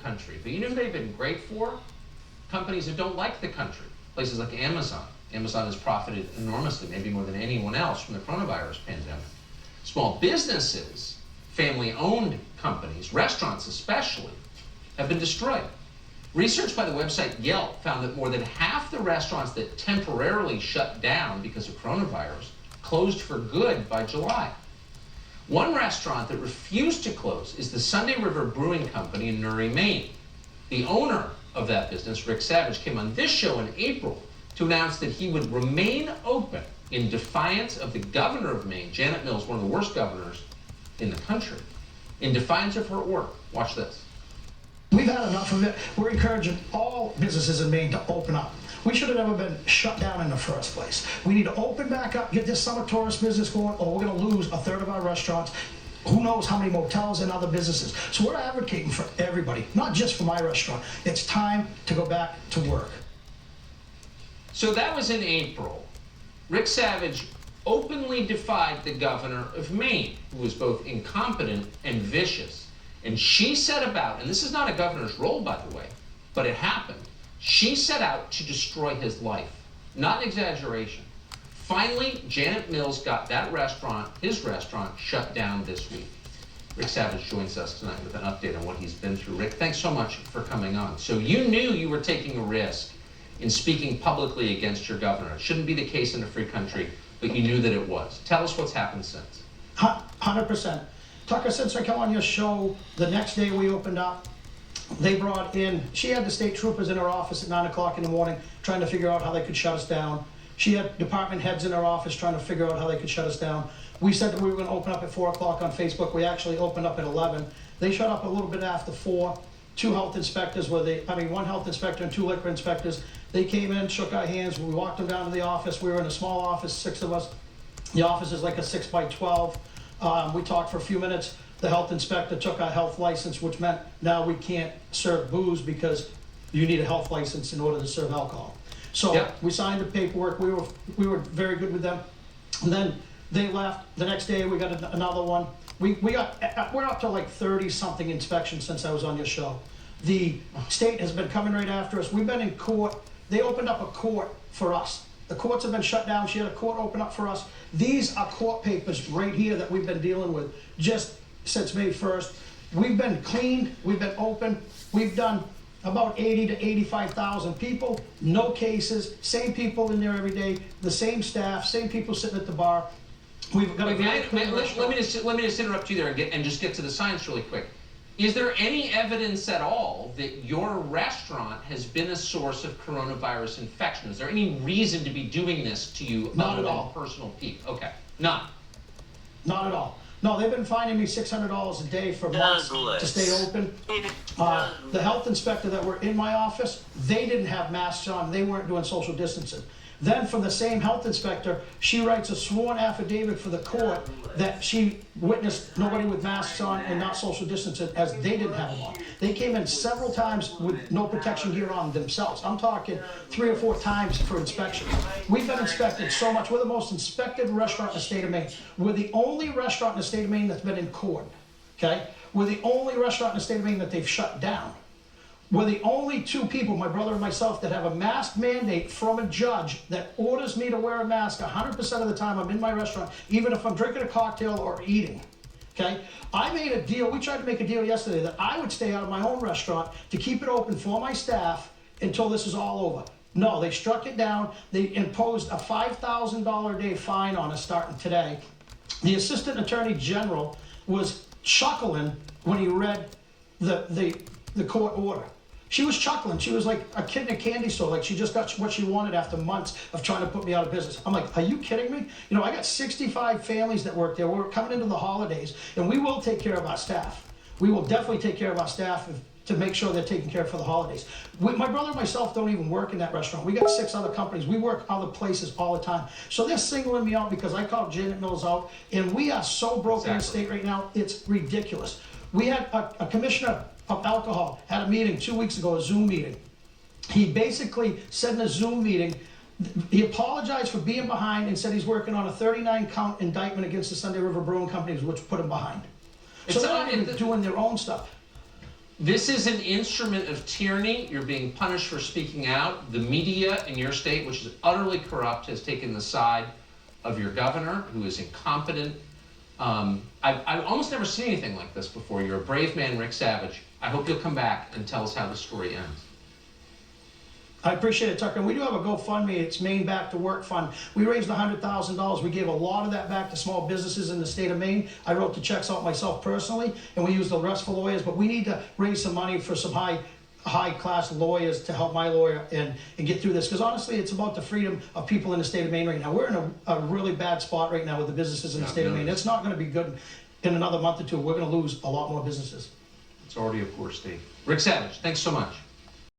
country. But you know who they've been great for? Companies that don't like the country. Places like Amazon. Amazon has profited enormously, maybe more than anyone else, from the coronavirus pandemic. Small businesses, family-owned companies, restaurants especially, have been destroyed. Research by the website Yelp found that more than half the restaurants that temporarily shut down because of coronavirus closed for good by July. One restaurant that refused to close is the Sunday River Brewing Company in Newry, Maine. The owner of that business, Rick Savage, came on this show in April to announce that he would remain open in defiance of the governor of Maine, Janet Mills, one of the worst governors in the country, in defiance of her order. Watch this. We've had enough of it. We're encouraging all businesses in Maine to open up. We should have never been shut down in the first place. We need to open back up, get this summer tourist business going, or we're going to lose a third of our restaurants. Who knows how many motels and other businesses. So we're advocating for everybody, not just for my restaurant. It's time to go back to work. So that was in April. Rick Savage openly defied the governor of Maine, who was both incompetent and vicious. And she set about, and this is not a governor's role, by the way, but it happened. She set out to destroy his life. Not an exaggeration. Finally, Janet Mills got that restaurant, his restaurant, shut down this week. Rick Savage joins us tonight with an update on what he's been through. Rick, thanks so much for coming on. So you knew you were taking a risk in speaking publicly against your governor. It shouldn't be the case in a free country, but you knew that it was. Tell us what's happened since. 100%. Tucker, since I come on your show, the next day we opened up, they brought in, she had the state troopers in her office at 9 o'clock in the morning trying to figure out how they could shut us down. She had department heads in her office trying to figure out how they could shut us down. We said that we were going to open up at 4 o'clock on Facebook. We actually opened up at 11. They shut up a little bit after 4. Two health inspectors one health inspector and 2 liquor inspectors. They came in, shook our hands. We walked them down to the office. We were in a small office, 6 of us. The office is like a 6 by 12. We talked for a few minutes. The health inspector took our health license, which meant now we can't serve booze because you need a health license in order to serve alcohol. So we signed the paperwork. We were very good with them. And then they left. The next day we got another one. We're up to like 30 something inspections since I was on your show. The state has been coming right after us. We've been in court. They opened up a court for us. The courts have been shut down. She had a court open up for us. These are court papers right here that we've been dealing with just since May 1st. We've been cleaned. We've been open. We've done about 80 to 85,000 people, no cases, same people in there every day, the same staff, same people sitting at the bar. We've got let me just interrupt you there and just get to the science really quick. Is there any evidence at all that your restaurant has been a source of coronavirus infection? Is there any reason to be doing this to you? Not at all. Personal pique? Okay, none. Not at all. No, they've been finding me $600 a day for months to stay open. The health inspector that were in my office, they didn't have masks on. They weren't doing social distancing. Then from the same health inspector, she writes a sworn affidavit for the court that she witnessed nobody with masks on and not social distancing, as they didn't have them on. They came in several times with no protection gear on themselves. I'm talking 3 or 4 times for inspection. We've been inspected so much. We're the most inspected restaurant in the state of Maine. We're the only restaurant in the state of Maine that's been in court, okay? We're the only restaurant in the state of Maine that they've shut down. We're the only 2 people, my brother and myself, that have a mask mandate from a judge that orders me to wear a mask 100% of the time I'm in my restaurant, even if I'm drinking a cocktail or eating, okay? I made a deal, we tried to make a deal yesterday that I would stay out of my own restaurant to keep it open for my staff until this is all over. No, they struck it down. They imposed a $5,000 a day fine on us starting today. The Assistant Attorney General was chuckling when he read the court order. She was chuckling. She was like a kid in a candy store, like she just got what she wanted after months of trying to put me out of business. I'm like, are you kidding me? You know, I got 65 families that work there. We're coming into the holidays, and we will take care of our staff. We will definitely take care of our staff to make sure they're taken care of for the holidays. My brother and myself don't even work in that restaurant. We got 6 other companies. We work other places all the time. So they're singling me out because I called Janet Mills out, and we are so broken in the state right now, it's ridiculous. We had a commissioner of alcohol had a meeting 2 weeks ago, a Zoom meeting. He basically said in a Zoom meeting, he apologized for being behind and said he's working on a 39-count indictment against the Sunday River Brewing Company, which put him behind. So they're not even doing their own stuff. This is an instrument of tyranny. You're being punished for speaking out. The media in your state, which is utterly corrupt, has taken the side of your governor, who is incompetent. I've almost never seen anything like this before. You're a brave man, Rick Savage. I hope you'll come back and tell us how the story ends. I appreciate it, Tucker. We do have a GoFundMe. It's Maine Back to Work Fund. We raised $100,000. We gave a lot of that back to small businesses in the state of Maine. I wrote the checks out myself personally, and we used the rest for lawyers. But we need to raise some money for some high-class lawyers to help my lawyer and get through this. Because honestly, it's about the freedom of people in the state of Maine right now. We're in a really bad spot right now with the businesses in the state of Maine. It's not going to be good in another month or two. We're going to lose a lot more businesses. It's already a poor state. Rick Savage, thanks so much.